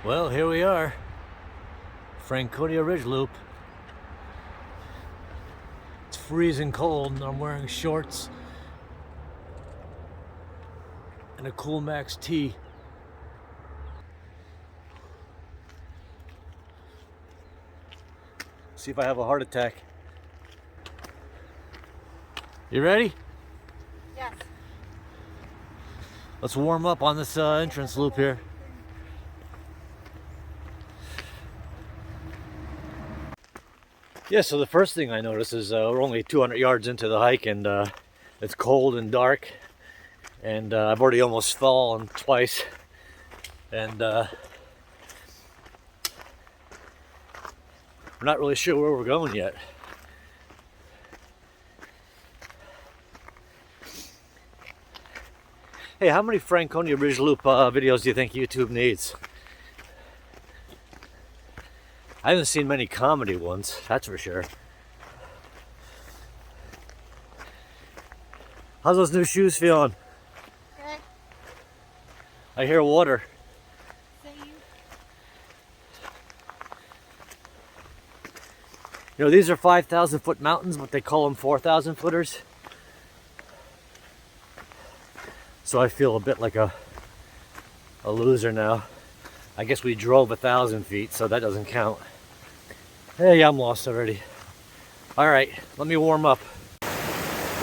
Well, here we are, Franconia Ridge Loop. It's freezing cold and I'm wearing shorts and a Cool Max tee. See if I have a heart attack. You ready? Yes. Let's warm up on this entrance loop here. Yeah, so the first thing I notice is we're only 200 yards into the hike and it's cold and dark, and I've already almost fallen twice, and we're not really sure where we're going yet. Hey, how many Franconia Ridge Loop videos do you think YouTube needs? I haven't seen many comedy ones, that's for sure. How's those new shoes feeling? Good. I hear water. Same. You know, these are 5,000 foot mountains, but they call them 4,000 footers. So I feel a bit like a loser now. I guess we drove 1,000 feet, so that doesn't count. Hey, I'm lost already. All right, let me warm up.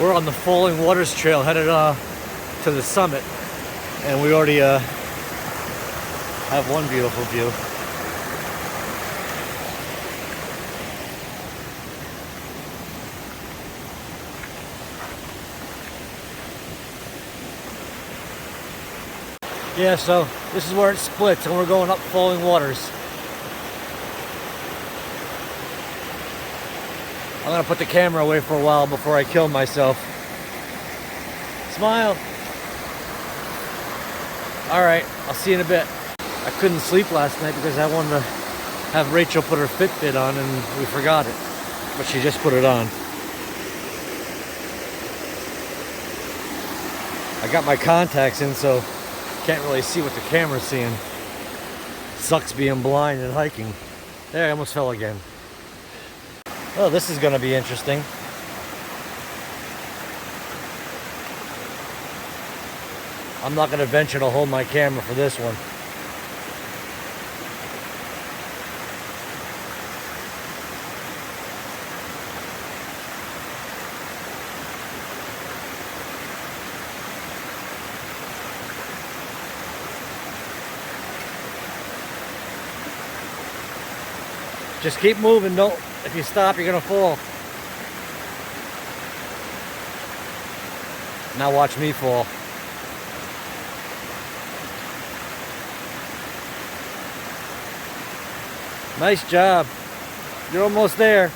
We're on the Falling Waters Trail headed to the summit, and we already have one beautiful view. Yeah, so this is where it splits, and we're going up Falling Waters. I'm gonna put the camera away for a while before I kill myself. Smile. All right, I'll see you in a bit. I couldn't sleep last night because I wanted to have Rachel put her Fitbit on and we forgot it, but she just put it on. I got my contacts in, so can't really see what the camera's seeing. Sucks being blind and hiking. There, I almost fell again. Oh, this is gonna be interesting. I'm not gonna venture to hold my camera for this one. Just keep moving, don't. If you stop, you're gonna fall. Now watch me fall. Nice job. You're almost there.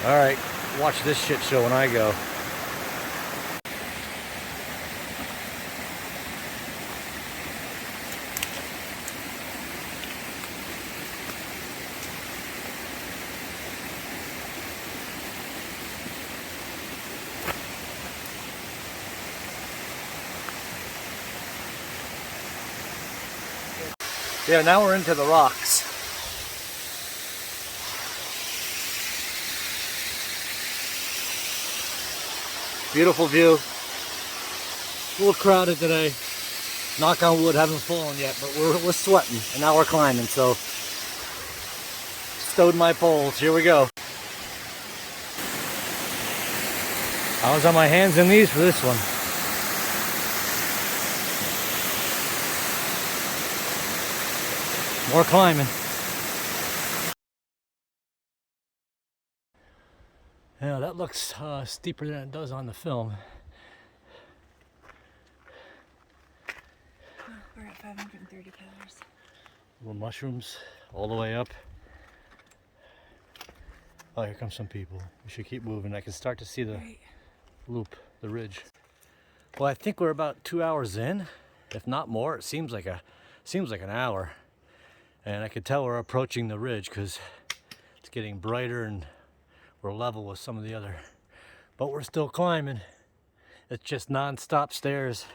All right, watch this shit show when I go. Yeah, now we're into the rocks. Beautiful view. A little crowded today. Knock on wood, haven't fallen yet, but we're sweating, and now we're climbing, so stowed my poles. Here we go. I was on my hands and knees for this one. More climbing. Yeah, that looks steeper than it does on the film. We're at 530 calories. Little mushrooms all the way up. Oh, here come some people. We should keep moving. I can start to see the loop, the ridge. Well, I think we're about 2 hours in, if not more. It seems like an hour. And I could tell we're approaching the ridge because it's getting brighter and we're level with some of the other. But we're still climbing. It's just non-stop stairs.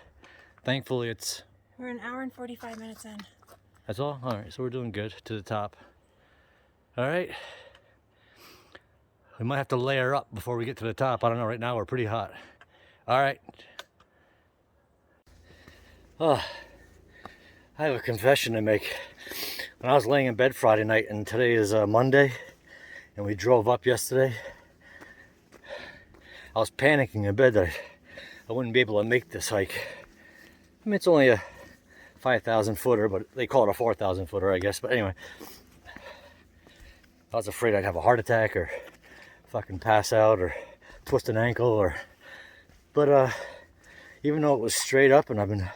Thankfully it's... We're an hour and 45 minutes in. That's all? Alright, so we're doing good to the top. Alright. We might have to layer up before we get to the top. I don't know, right now we're pretty hot. Alright. Oh, I have a confession to make. When I was laying in bed Friday night, and today is Monday, and we drove up yesterday, I was panicking in bed that I wouldn't be able to make this hike. I mean, it's only a 5,000 footer, but they call it a 4,000 footer, I guess. But anyway, I was afraid I'd have a heart attack or fucking pass out or twist an ankle or... But even though it was straight up and I've been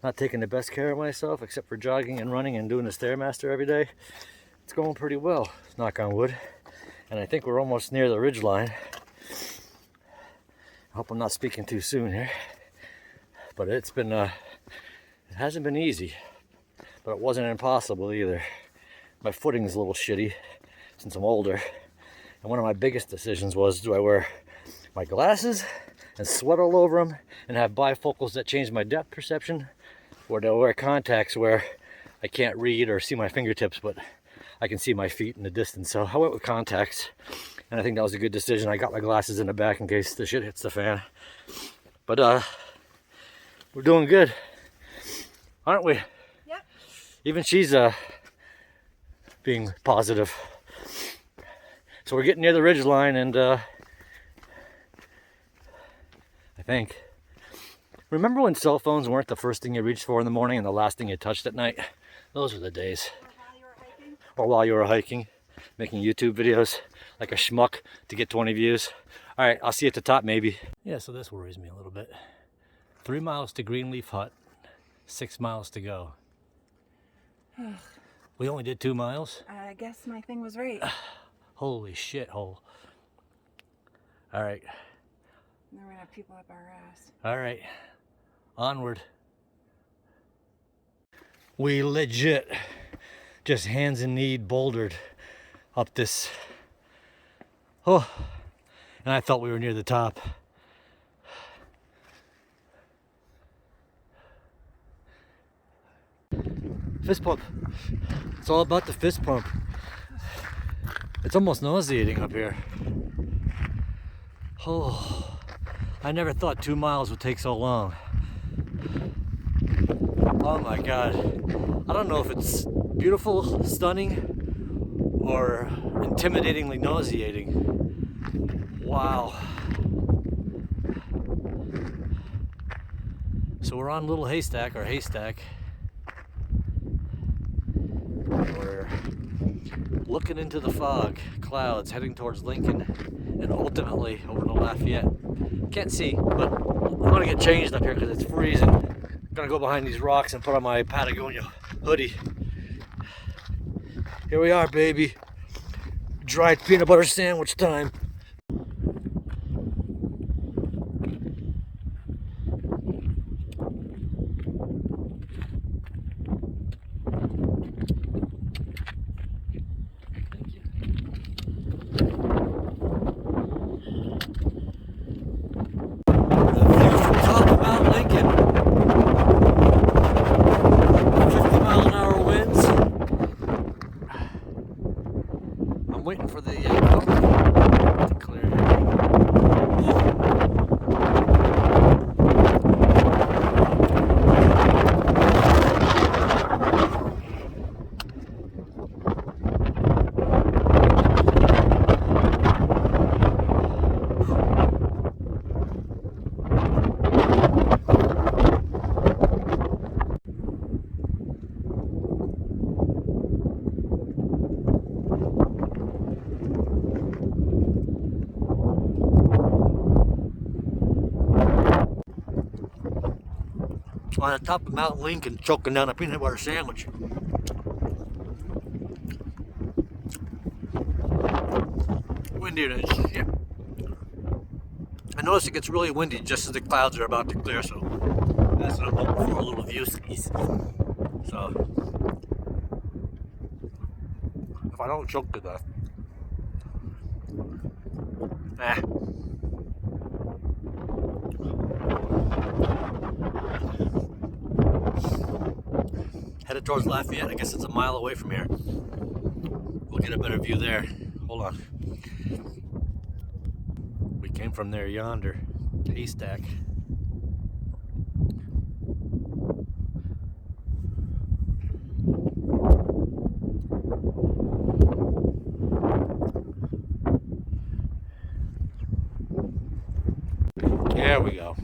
not taking the best care of myself except for jogging and running and doing the Stairmaster every day, it's going pretty well, knock on wood. And I think we're almost near the ridge line. I hope I'm not speaking too soon here. But it's been, it hasn't been easy, but it wasn't impossible either. My footing's a little shitty since I'm older. And one of my biggest decisions was, do I wear my glasses and sweat all over them and have bifocals that change my depth perception? Or do I wear contacts where I can't read or see my fingertips, but I can see my feet in the distance? So I went with contacts, and I think that was a good decision. I got my glasses in the back in case the shit hits the fan. But we're doing good, aren't we? Yep. Even she's being positive. So we're getting near the ridge line, and I think. Remember when cell phones weren't the first thing you reached for in the morning and the last thing you touched at night? Those were the days. Or while you were hiking, making YouTube videos like a schmuck to get 20 views. All right, I'll see you at the top maybe. Yeah, so this worries me a little bit. 3 miles to Greenleaf Hut, 6 miles to go. We only did 2 miles? I guess my thing was right. Holy shithole. All right. And then we're gonna have people up our ass. All right. Onward. We legit just hands and knee bouldered up this. Oh, and I thought we were near the top. Fist pump. It's all about the fist pump. It's almost nauseating up here. Oh, I never thought 2 miles would take so long. Oh my God. I don't know if it's beautiful, stunning, or intimidatingly nauseating. Wow. So we're on Little Haystack, or Haystack. We're looking into the fog clouds heading towards Lincoln and ultimately over to Lafayette. Can't see, but I'm gonna get changed up here because it's freezing. I'm gonna go behind these rocks and put on my Patagonia hoodie. Here we are, baby. Dried peanut butter sandwich time. Waiting for the to clear. On the top of Mount Lincoln, choking down a peanut butter sandwich. Windy as shit. I notice it gets really windy just as the clouds are about to clear, so that's what I'm hoping for, a little view skis. So, if I don't choke to death, headed towards Lafayette. I guess it's a mile away from here. We'll get a better view there. Hold on. We came from there yonder. Haystack. There we go.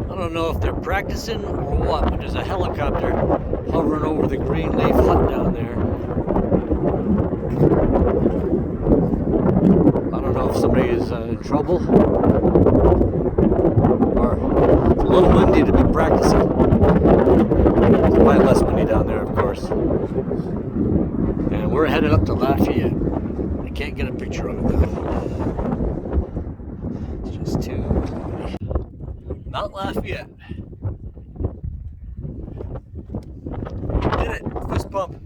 I don't know if they're practicing or what, but there's a helicopter hovering over the green leaf hut down there. I don't know if somebody is in trouble or it's a little windy to be practicing. It's probably less windy down there, of course. And we're headed up to Lafayette. I can't get a picture of it though. It's just too windy. Mount Lafayette. Did it. Fist pump.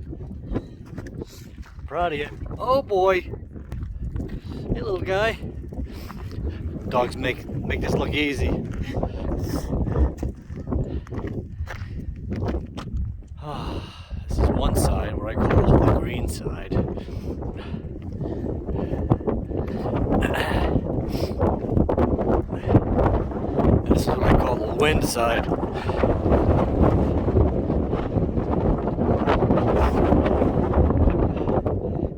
Proud of you. Oh boy. Hey little guy. Dogs make this look easy. This is one side where I call the green side. This is what I call the wind side.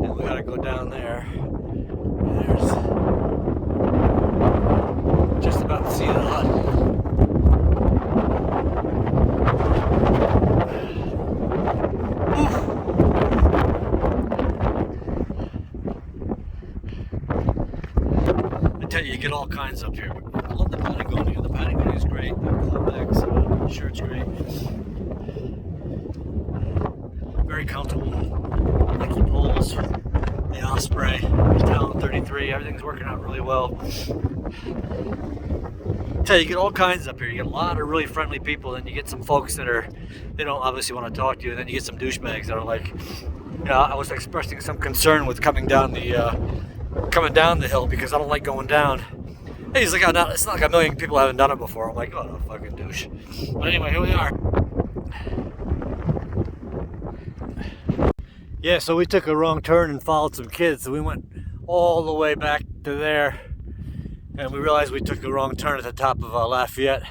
And we gotta go down there. There's just about to see the hut. You get all kinds up here. I love the Patagonia. The Patagonia is great. The Clubmax shirt's great. Very comfortable. Nike poles, the Osprey, the Talon 33. Everything's working out really well. You get all kinds up here. You get a lot of really friendly people. Then you get some folks that they don't obviously want to talk to you. And then you get some douchebags that are like, I was expressing some concern with coming down the hill because I don't like going down. Hey, he's like, oh, no, it's not like a million people haven't done it before. I'm like, oh, no, fucking douche. But anyway, here we are. Yeah, so we took a wrong turn and followed some kids. So we went all the way back to there. And we realized we took a wrong turn at the top of Lafayette.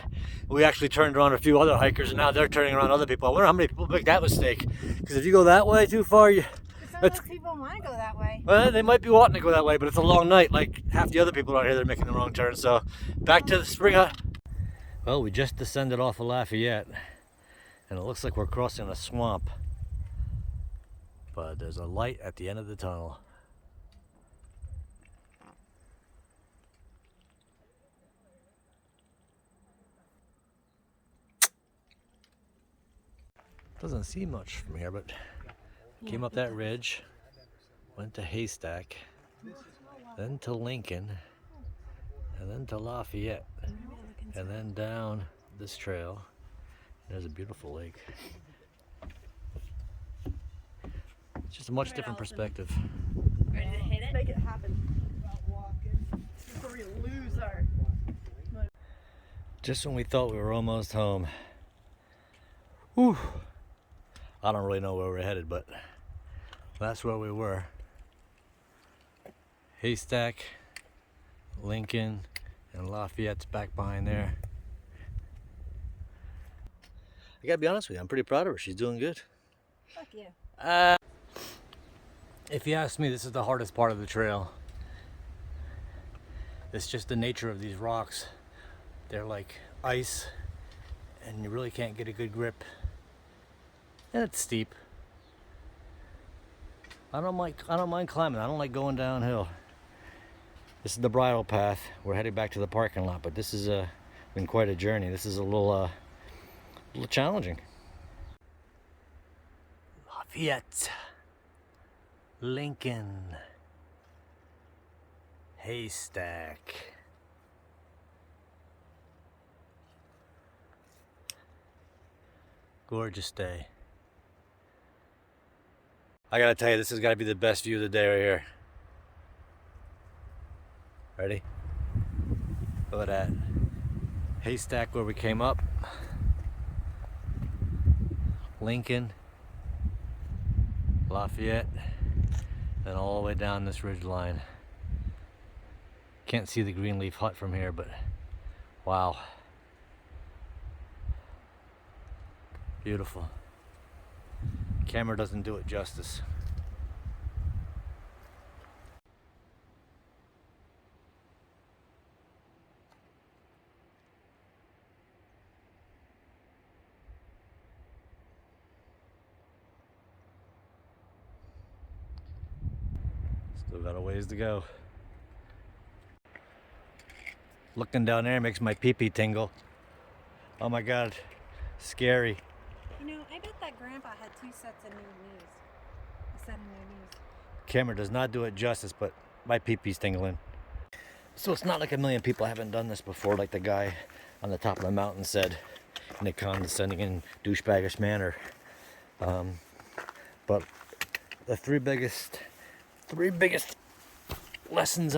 We actually turned around a few other hikers, and now they're turning around other people. I wonder how many people make that mistake. Because if you go that way too far, Some of those people want to go that way. Well, they might be wanting to go that way, but it's a long night. Like half the other people out here, they're making the wrong turn. So back to the spring hut. Well, we just descended off of Lafayette, and it looks like we're crossing a swamp. But there's a light at the end of the tunnel. Doesn't see much from here, but came up that ridge, went to Haystack, then to Lincoln, and then to Lafayette, and then down this trail. There's a beautiful lake. It's just a much different perspective. Ready to hit it? Make it happen. Before you lose our... Just when we thought we were almost home. Whew. I don't really know where we're headed, but that's where we were. Haystack, Lincoln, and Lafayette's back behind there. I gotta be honest with you, I'm pretty proud of her. She's doing good. Fuck you. If you ask me, this is the hardest part of the trail. It's just the nature of these rocks. They're like ice, and you really can't get a good grip. And it's steep. I don't mind climbing. I don't like going downhill. This is the bridle path. We're headed back to the parking lot, but this has been quite a journey. This is a little challenging. Lafayette, Lincoln, Haystack. Gorgeous day. I gotta tell you, this has gotta be the best view of the day right here. Ready? Look at that. Haystack where we came up. Lincoln. Lafayette. And all the way down this ridge line. Can't see the green leaf hut from here, but wow. Beautiful. Camera doesn't do it justice. Still got a ways to go. Looking down there makes my pee-pee tingle. Oh my God, scary. You know, I bet that grandpa had 2 sets of new knees. A set of new knees. Camera does not do it justice, but my pee-pee's tingling. So it's not like a million people haven't done this before, like the guy on the top of the mountain said in a condescending and douchebaggish manner. But the three biggest lessons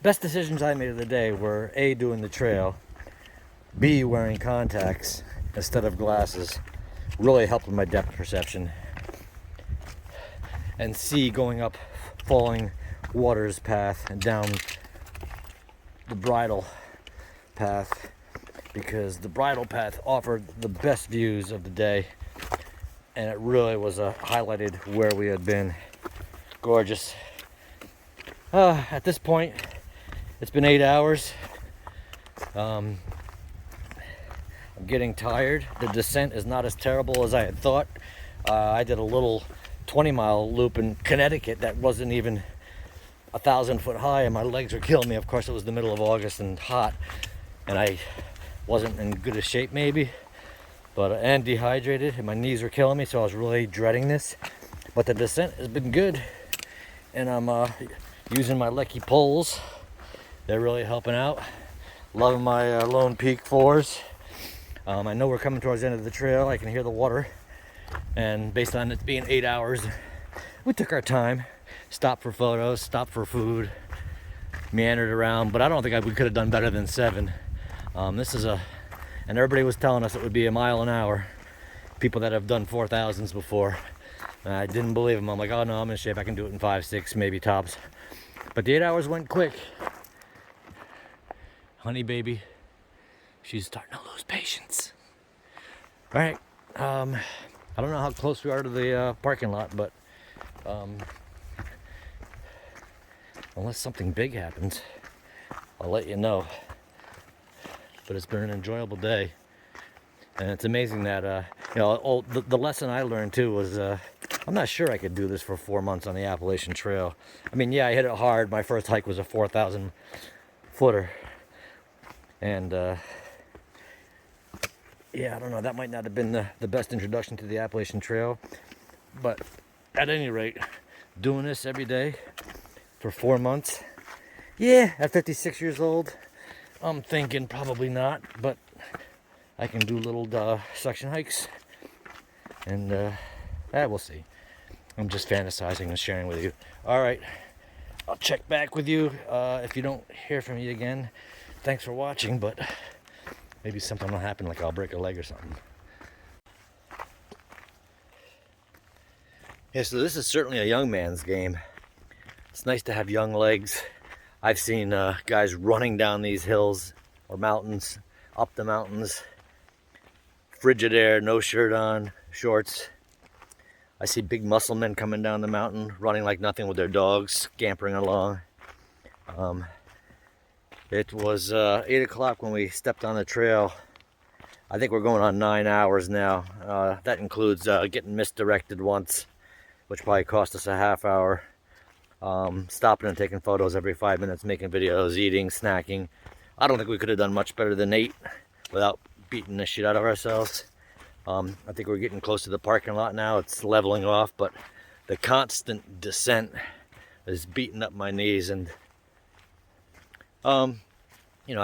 best decisions I made of the day were A, doing the trail, B, wearing contacts instead of glasses, really helped with my depth perception, and C, going up Falling Waters path and down the bridle path, because the bridle path offered the best views of the day, and it really was highlighted where we had been. Gorgeous. At this point, it's been 8 hours. I'm getting tired. The descent is not as terrible as I had thought. I did a little 20-mile loop in Connecticut that wasn't even 1,000 foot high, and my legs were killing me. Of course, it was the middle of August and hot, and I wasn't in good a shape maybe, and dehydrated, and my knees were killing me, so I was really dreading this. But the descent has been good, and I'm using my Lecky poles. They're really helping out. Loving my Lone Peak 4s. I know we're coming towards the end of the trail. I can hear the water, and based on it being 8 hours, we took our time. Stopped for photos, stopped for food, meandered around, but I don't think we could have done better than 7. This is and everybody was telling us it would be a mile an hour. People that have done 4,000s before. And I didn't believe them. I'm like, oh no, I'm in shape. I can do it in 5, 6, maybe tops. But the 8 hours went quick. Honey baby, she's starting to lose patience. All right, I don't know how close we are to the parking lot, but unless something big happens, I'll let you know. But it's been an enjoyable day, and it's amazing that the lesson I learned too was I'm not sure I could do this for 4 months on the Appalachian Trail. I mean, yeah, I hit it hard. My first hike was a 4,000 footer, and yeah, I don't know, that might not have been the best introduction to the Appalachian Trail, but at any rate, doing this every day for 4 months, yeah, at 56 years old, I'm thinking probably not, but I can do little section hikes, and we'll see. I'm just fantasizing and sharing with you. All right, I'll check back with you if you don't hear from me again. Thanks for watching, but maybe something will happen, like I'll break a leg or something. Yeah, so this is certainly a young man's game. It's nice to have young legs. I've seen guys running down these hills or mountains, up the mountains, frigid air, no shirt on, shorts. I see big muscle men coming down the mountain, running like nothing with their dogs, scampering along. It was 8 o'clock when we stepped on the trail. I think we're going on 9 hours now. That includes getting misdirected once, which probably cost us a half hour. Stopping and taking photos every 5 minutes, making videos, eating, snacking. I don't think we could have done much better than 8 without beating the shit out of ourselves. I think we're getting close to the parking lot now. It's leveling off, but the constant descent is beating up my knees, and I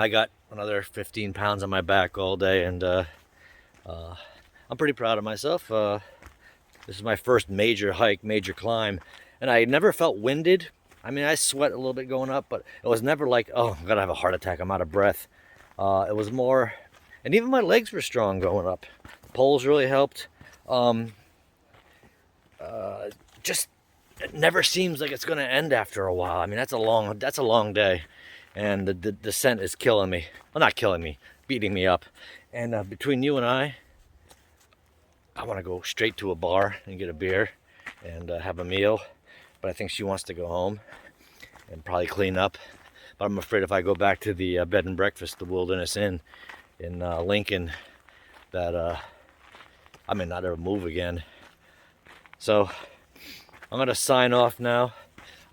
got another 15 pounds on my back all day, and I'm pretty proud of myself. This is my first major hike, major climb, and I never felt winded. I mean, I sweat a little bit going up, but it was never like, oh, I'm gonna have a heart attack, I'm out of breath. It was more, and even my legs were strong going up. The poles really helped. Just, it never seems like it's gonna end after a while. I mean, that's a long day, and the descent is killing me. Well, not killing me, beating me up. And between you and I want to go straight to a bar and get a beer and have a meal. But I think she wants to go home and probably clean up. But I'm afraid if I go back to the bed and breakfast, the Wilderness Inn in Lincoln, that I may not ever move again. So I'm gonna sign off now.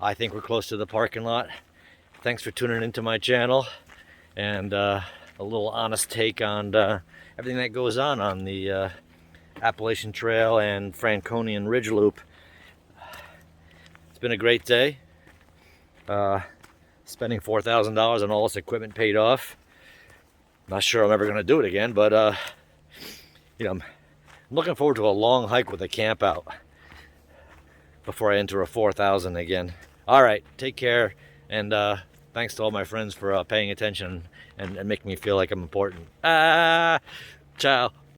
I think we're close to the parking lot. Thanks for tuning into my channel, and a little honest take on everything that goes on the Appalachian Trail and Franconian Ridge Loop. It's been a great day. Spending $4,000 on all this equipment paid off. Not sure I'm ever going to do it again, but you know, I'm looking forward to a long hike with a camp out before I enter a 4,000 again. All right, take care, and thanks to all my friends for paying attention and making me feel like I'm important. Ciao.